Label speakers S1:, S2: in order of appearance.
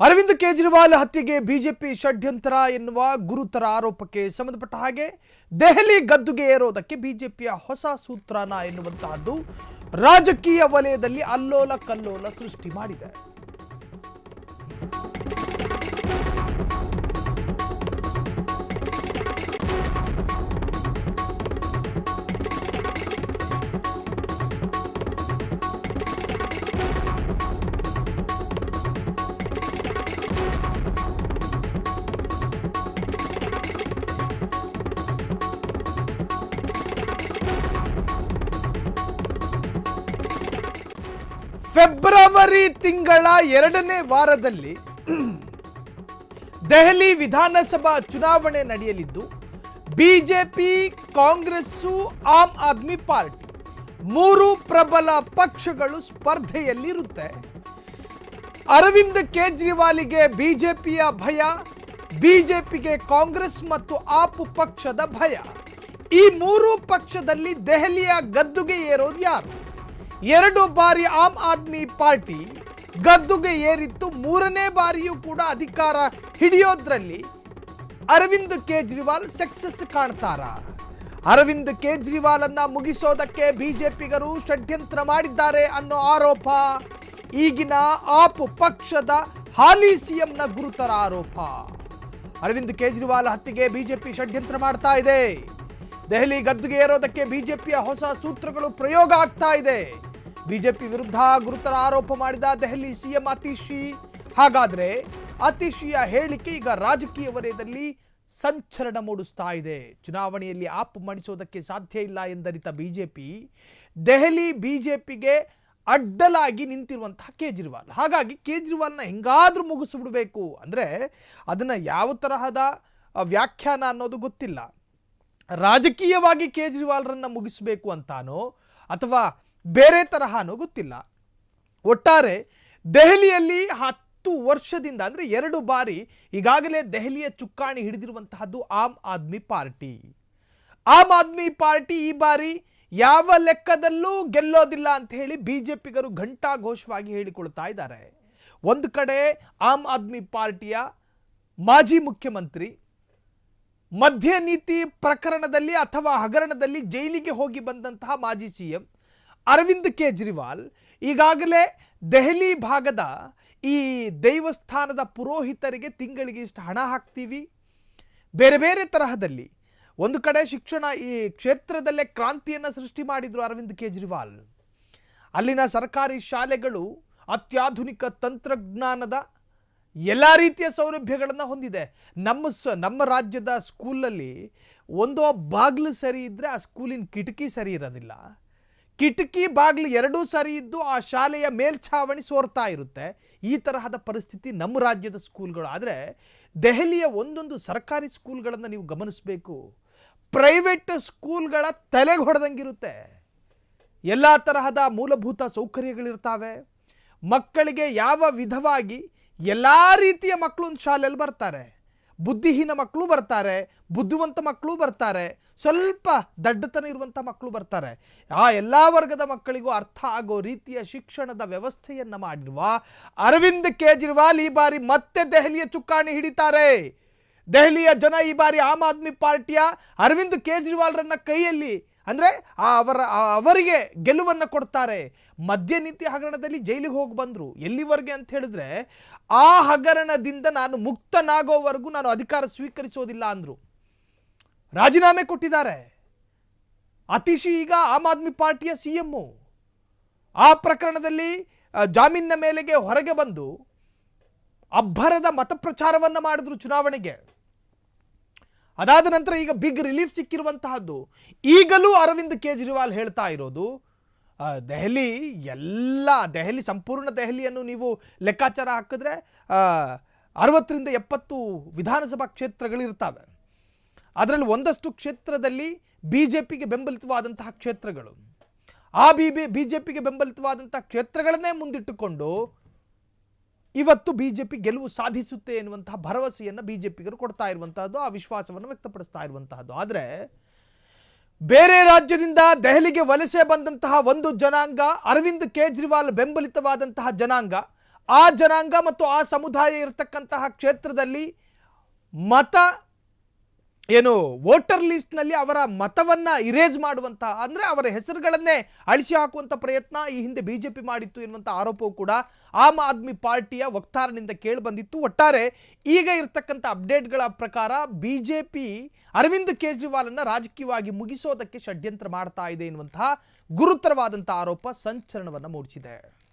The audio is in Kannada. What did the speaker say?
S1: ಅರವಿಂದ್ ಕೇಜ್ರಿವಾಲ್ ಹತ್ಯೆಗೆ ಬಿಜೆಪಿ ಷಡ್ಯಂತ್ರ ಎನ್ನುವ ಗುರುತರ ಆರೋಪಕ್ಕೆ ಸಂಬಂಧಪಟ್ಟ ಹಾಗೆ ದೆಹಲಿ ಗದ್ದುಗೆ ಏರೋದಕ್ಕೆ ಬಿಜೆಪಿಯ ಹೊಸ ಸೂತ್ರನ ಎನ್ನುವಂತಹದ್ದು ರಾಜಕೀಯ ವಲಯದಲ್ಲಿ ಅಲ್ಲೋಲ ಕಲ್ಲೋಲ ಸೃಷ್ಟಿ ಮಾಡಿದೆ. ಫೆಬ್ರವರಿ ತಿಂಗಳ 2ನೇ ವಾರದಲ್ಲಿ ದೆಹಲಿ ವಿಧಾನಸಭಾ ಚುನಾವಣೆ ನಡೆಯಲಿದ್ದು BJP, Congress, am Aadmi party 3 ಪ್ರಬಲ ಪಕ್ಷಗಳು ಸ್ಪರ್ಧೆಯಲ್ಲಿರುತ್ತೆ. ಅರವಿಂದ್ ಕೇಜ್ರಿವಾಲ್ಗೆ ಬಿಜೆಪಿಯ ಭಯ, ಬಿಜೆಪಿಗೆ ಕಾಂಗ್ರೆಸ್ ಮತ್ತು ಆಪ್ ಪಕ್ಷದ ಭಯ. ಈ 3 ಪಕ್ಷದಲ್ಲಿ ದೆಹಲಿಯ ಗದ್ದುಗೆ ಏರೋದು ಯಾರು? 2 ಬಾರಿ ಆಮ್ ಆದ್ಮಿ ಪಾರ್ಟಿ ಗದ್ದುಗೆ ಏರಿತ್ತು. 3ನೇ ಬಾರಿಯೂ ಕೂಡ ಅಧಿಕಾರ ಹಿಡಿಯೋದ್ರಲ್ಲಿ ಅರವಿಂದ್ ಕೇಜ್ರಿವಾಲ್ ಸಕ್ಸಸ್ ಕಾಣ್ತಾರ? ಅರವಿಂದ್ ಕೇಜ್ರಿವಾಲ್ ಅನ್ನ ಮುಗಿಸೋದಕ್ಕೆ ಬಿಜೆಪಿಗರು ಷಡ್ಯಂತ್ರ ಮಾಡಿದ್ದಾರೆ ಅನ್ನೋ ಆರೋಪ ಈಗಿನ ಆಪ್ ಪಕ್ಷದ ಹಾಲಿ ಸಿಎಂನ ಗುರುತರ ಆರೋಪ. ಅರವಿಂದ್ ಕೇಜ್ರಿವಾಲ್ ಹತ್ಯೆಗೆ ಬಿಜೆಪಿ ಷಡ್ಯಂತ್ರ ಮಾಡ್ತಾ ಇದೆ. ದೆಹಲಿ ಗದ್ದುಗೆ ಏರೋದಕ್ಕೆ ಬಿಜೆಪಿಯ ಹೊಸ ಸೂತ್ರಗಳು ಪ್ರಯೋಗ ಆಗ್ತಾ ಇದೆ. ಬಿಜೆಪಿ ವಿರುದ್ಧ ಗುರುತರ ಆರೋಪ ಮಾಡಿದ ದೆಹಲಿ ಸಿಎಂ ಅತೀಶಿ. ಹಾಗಾದ್ರೆ ಅತೀಶಿಯ ಹೇಳಿಕೆ ಈಗ ರಾಜಕೀಯ ವಲಯದಲ್ಲಿ ಸಂಚಲನ ಮೂಡಿಸ್ತಾ ಇದೆ. ಚುನಾವಣೆಯಲ್ಲಿ ಆಪ್ ಮಣಿಸೋದಕ್ಕೆ ಸಾಧ್ಯ ಇಲ್ಲ ಎಂದರಿತ ಬಿಜೆಪಿ ದೆಹಲಿ ಬಿಜೆಪಿಗೆ ಅಡ್ಡಲಾಗಿ ನಿಂತಿರುವಂತಹ ಕೇಜ್ರಿವಾಲ್. ಹಾಗಾಗಿ ಕೇಜ್ರಿವಾಲ್ನ ಹೆಂಗಾದ್ರೂ ಮುಗಿಸ್ಬಿಡ್ಬೇಕು ಅಂದ್ರೆ ಅದನ್ನ ಯಾವ ತರಹದ ವ್ಯಾಖ್ಯಾನ ಅನ್ನೋದು ಗೊತ್ತಿಲ್ಲ. ರಾಜಕೀಯವಾಗಿ ಕೇಜ್ರಿವಾಲ್ರನ್ನ ಮುಗಿಸಬೇಕು ಅಂತಾನೋ ಅಥವಾ ಬೇರೆ ತರಹನೋ ಗೊತ್ತಿಲ್ಲ. ಒಟ್ಟಾರೆ ದೆಹಲಿಯಲ್ಲಿ 10 ವರ್ಷದಿಂದ ಅಂದರೆ 2 ಬಾರಿ ಈಗಾಗಲೇ ದೆಹಲಿಯ ಚುಕ್ಕಾಣಿ ಹಿಡಿದಿರುವಂತಹದ್ದು ಆಮ್ ಆದ್ಮಿ ಪಾರ್ಟಿ. ಆಮ್ ಆದ್ಮಿ ಪಾರ್ಟಿ ಈ ಬಾರಿ ಯಾವ ಲೆಕ್ಕದಲ್ಲೂ ಗೆಲ್ಲೋದಿಲ್ಲ ಅಂತ ಹೇಳಿ ಬಿಜೆಪಿಗರು ಘಂಟಾಘೋಷವಾಗಿ ಹೇಳಿಕೊಳ್ತಾ ಇದ್ದಾರೆ. ಒಂದು ಕಡೆ ಆಮ್ ಆದ್ಮಿ ಪಾರ್ಟಿಯ ಮಾಜಿ ಮುಖ್ಯಮಂತ್ರಿ, ಮದ್ಯ ನೀತಿ ಪ್ರಕರಣದಲ್ಲಿ ಅಥವಾ ಹಗರಣದಲ್ಲಿ ಜೈಲಿಗೆ ಹೋಗಿ ಬಂದಂತಹ ಮಾಜಿ ಸಿಎಂ ಅರವಿಂದ್ ಕೇಜ್ರಿವಾಲ್ ಈಗಾಗಲೇ ದೆಹಲಿ ಭಾಗದ ಈ ದೇವಸ್ಥಾನದ ಪುರೋಹಿತರಿಗೆ ತಿಂಗಳಿಗೆ ಇಷ್ಟು ಹಣ ಹಾಕ್ತೀವಿ, ಬೇರೆ ಬೇರೆ ತರಹದಲ್ಲಿ ಒಂದು ಕಡೆ ಶಿಕ್ಷಣ ಈ ಕ್ಷೇತ್ರದಲ್ಲೇ ಕ್ರಾಂತಿಯನ್ನು ಸೃಷ್ಟಿ ಮಾಡಿದ್ರು ಅರವಿಂದ್ ಕೇಜ್ರಿವಾಲ್. ಅಲ್ಲಿನ ಸರ್ಕಾರಿ ಶಾಲೆಗಳು ಅತ್ಯಾಧುನಿಕ ತಂತ್ರಜ್ಞಾನದ ಎಲ್ಲ ರೀತಿಯ ಸೌಲಭ್ಯಗಳನ್ನು ಹೊಂದಿದೆ. ನಮ್ಮ ರಾಜ್ಯದ ಸ್ಕೂಲಲ್ಲಿ ಒಂದೋ ಬಾಗಿಲು ಸರಿ ಇದ್ದರೆ ಆ ಸ್ಕೂಲಿನ ಕಿಟಕಿ ಸರಿ ಇರೋದಿಲ್ಲ. ಕಿಟಕಿ ಬಾಗಿಲು ಎರಡೂ ಸರಿ ಇದ್ದು ಆ ಶಾಲೆಯ ಮೇಲ್ಛಾವಣಿ ಸೋರ್ತಾ ಇರುತ್ತೆ. ಈ ತರಹದ ಪರಿಸ್ಥಿತಿ ನಮ್ಮ ರಾಜ್ಯದ ಸ್ಕೂಲ್ಗಳು. ಆದರೆ ದೆಹಲಿಯ ಒಂದೊಂದು ಸರ್ಕಾರಿ ಸ್ಕೂಲ್ಗಳನ್ನು ನೀವು ಗಮನಿಸಬೇಕು, ಪ್ರೈವೇಟ್ ಸ್ಕೂಲ್ಗಳ ತಲೆಗೆ ಹೊಡೆದಂಗಿರುತ್ತೆ. ಎಲ್ಲ ತರಹದ ಮೂಲಭೂತ ಸೌಕರ್ಯಗಳಿರ್ತಾವೆ. ಮಕ್ಕಳಿಗೆ ಯಾವ ವಿಧವಾಗಿ ಎಲ್ಲ ರೀತಿಯ ಮಕ್ಕಳು ಒಂದು ಶಾಲೆಯಲ್ಲಿ ಬರ್ತಾರೆ. ಬುದ್ಧಿಹೀನ ಮಕ್ಕಳು ಬರ್ತಾರೆ, ಬುದ್ಧಿವಂತ ಮಕ್ಕಳು ಬರ್ತಾರೆ, ಸ್ವಲ್ಪ ದಡ್ಡತನ ಇರುವಂಥ ಮಕ್ಕಳು ಬರ್ತಾರೆ. ಆ ಎಲ್ಲ ವರ್ಗದ ಮಕ್ಕಳಿಗೂ ಅರ್ಥ ಆಗೋ ರೀತಿಯ ಶಿಕ್ಷಣದ ವ್ಯವಸ್ಥೆಯನ್ನು ಮಾಡಿರುವ ಅರವಿಂದ್ ಕೇಜ್ರಿವಾಲ್ ಈ ಬಾರಿ ಮತ್ತೆ ದೆಹಲಿಯ ಚುಕ್ಕಾಣಿ ಹಿಡಿತಾರೆ. ದೆಹಲಿಯ ಜನ ಈ ಬಾರಿ ಆಮ್ ಆದ್ಮಿ ಪಾರ್ಟಿಯ ಅರವಿಂದ್ ಕೇಜ್ರಿವಾಲ್ರನ್ನ ಕೈಯಲ್ಲಿ ಅಂದರೆ ಅವರಿಗೆ ಗೆಲುವನ್ನು ಕೊಡ್ತಾರೆ. ಮದ್ಯ ನೀತಿ ಹಗರಣದಲ್ಲಿ ಜೈಲಿಗೆ ಹೋಗಿ ಬಂದರು. ಎಲ್ಲಿವರೆಗೆ ಅಂತ ಹೇಳಿದ್ರೆ ಆ ಹಗರಣದಿಂದ ನಾನು ಮುಕ್ತನಾಗೋವರೆಗೂ ನಾನು ಅಧಿಕಾರ ಸ್ವೀಕರಿಸೋದಿಲ್ಲ ಅಂದರು. ರಾಜೀನಾಮೆ ಕೊಟ್ಟಿದ್ದಾರೆ. ಅತೀಶಿ ಈಗ ಆಮ್ ಆದ್ಮಿ ಪಾರ್ಟಿಯ ಸಿಎಂ. ಆ ಪ್ರಕರಣದಲ್ಲಿ ಜಾಮೀನಿನ ಮೇಲೆಗೆ ಹೊರಗೆ ಬಂದು ಅಬ್ಬರದ ಮತಪ್ರಚಾರವನ್ನು ಮಾಡಿದ್ರು ಚುನಾವಣೆಗೆ. ಅದಾದ ನಂತರ ಈಗ ಬಿಗ್ ರಿಲೀಫ್ ಸಿಕ್ಕಿರುವಂತಹದ್ದು. ಈಗಲೂ ಅರವಿಂದ್ ಕೇಜ್ರಿವಾಲ್ ಹೇಳ್ತಾ ಇರೋದು ದೆಹಲಿ ಸಂಪೂರ್ಣ ದೆಹಲಿಯನ್ನು ನೀವು ಲೆಕ್ಕಾಚಾರ ಹಾಕಿದ್ರೆ 60ರಿಂದ 70 ವಿಧಾನಸಭಾ ಕ್ಷೇತ್ರಗಳಿರ್ತವೆ. ಅದರಲ್ಲಿ ಒಂದಷ್ಟು ಕ್ಷೇತ್ರದಲ್ಲಿ ಬಿಜೆಪಿಗೆ ಬೆಂಬಲಿತವಾದಂತಹ ಕ್ಷೇತ್ರಗಳು. ಆ ಬಿಜೆಪಿಗೆ ಬೆಂಬಲಿತವಾದಂತಹ ಕ್ಷೇತ್ರಗಳನ್ನೇ ಮುಂದಿಟ್ಟುಕೊಂಡು ಇವತ್ತು ಬಿಜೆಪಿ ಗೆಲುವು ಸಾಧಿಸುತ್ತೆ ಎನ್ನುವಂತಹ ಭರವಸೆಯನ್ನು ಬಿಜೆಪಿಗರು ಕೊಡ್ತಾ ಇರುವಂತಹದ್ದು, ಆ ವಿಶ್ವಾಸವನ್ನು ವ್ಯಕ್ತಪಡಿಸ್ತಾ ಇರುವಂತಹದ್ದು. ಆದರೆ ಬೇರೆ ರಾಜ್ಯದಿಂದ ದೆಹಲಿಗೆ ವಲಸೆ ಬಂದಂತಹ ಒಂದು ಜನಾಂಗ, ಅರವಿಂದ್ ಕೇಜ್ರಿವಾಲ್ ಬೆಂಬಲಿತವಾದಂತಹ ಜನಾಂಗ, ಆ ಜನಾಂಗ ಮತ್ತು ಆ ಸಮುದಾಯ ಇರತಕ್ಕಂತಹ ಕ್ಷೇತ್ರದಲ್ಲಿ ಮತ ಏನು ವೋಟರ್ ಲಿಸ್ಟ್ನಲ್ಲಿ ಅವರ ಮತವನ್ನ ಇರೇಜ್ ಮಾಡುವಂತಹ ಅಂದರೆ ಅವರ ಹೆಸರುಗಳನ್ನೇ ಅಳಿಸಿ ಹಾಕುವಂಥ ಪ್ರಯತ್ನ ಈ ಹಿಂದೆ ಬಿಜೆಪಿ ಮಾಡಿತ್ತು ಎನ್ನುವಂಥ ಆರೋಪವೂ ಕೂಡ ಆಮ್ ಆದ್ಮಿ ಪಾರ್ಟಿಯ ವಕ್ತಾರನಿಂದ ಕೇಳಿಬಂದಿತ್ತು. ಒಟ್ಟಾರೆ ಈಗ ಇರತಕ್ಕಂಥ ಅಪ್ಡೇಟ್ಗಳ ಪ್ರಕಾರ ಬಿಜೆಪಿ ಅರವಿಂದ್ ಕೇಜ್ರಿವಾಲ್ನ ರಾಜಕೀಯವಾಗಿ ಮುಗಿಸೋದಕ್ಕೆ ಷಡ್ಯಂತ್ರ ಮಾಡ್ತಾ ಇದೆ ಎನ್ನುವಂತಹ ಗುರುತರವಾದಂಥ ಆರೋಪ ಸಂಚಲನವನ್ನು ಮೂಡಿಸಿದೆ.